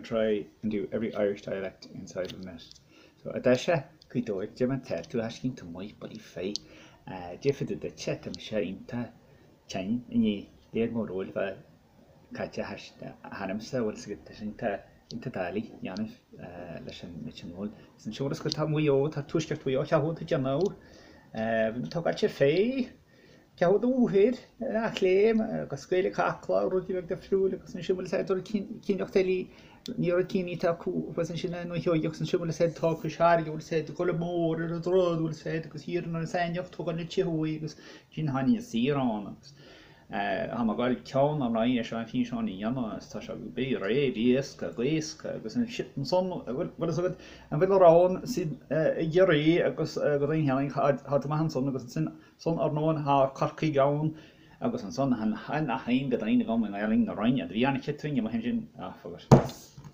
going to try and do every Irish dialect inside of a minute. So Adesha, good do it, Jim and Ted, to asking to my buddy Faye. Jeff did the chat and shine to Chin, and ye did more role for Katja Hash Hanamsa, what's get into Dali, Yanif, Lesson Mitchin Wall. Since she was got time we owe, had pushed it we ought to hold to know. Talk at your Faye. Ceaw dŵhyd a clem, gos gael y cacla, roedd i feg ffrwyl, gos yn siwmol sed o'r cynioch teli, ni o'r cynni ta cw, gos yn siwmol nhw hioig, gos yn siwmol sed tog fysar, gos sed gol y môr, yr drod, gos sed, gos hir yn o'r senioch, tog yn y tihui, gos gyn hannu y sir on. Ham a gael cawn am rai eisiau yn ffyn sian i yma, ta siag bi re, biesg, gleisg, gos yn shit yn son, wel ys agad, yn fel o'r awn sydd i gyrru, gos ein hela'n had yma han son, gos yn son ar noen ha carci gawn, gos yn son han a hain gyda'n un i gom yn ailing na rhain, a dwi an y cytwyn, yma hen sy'n, ffogos.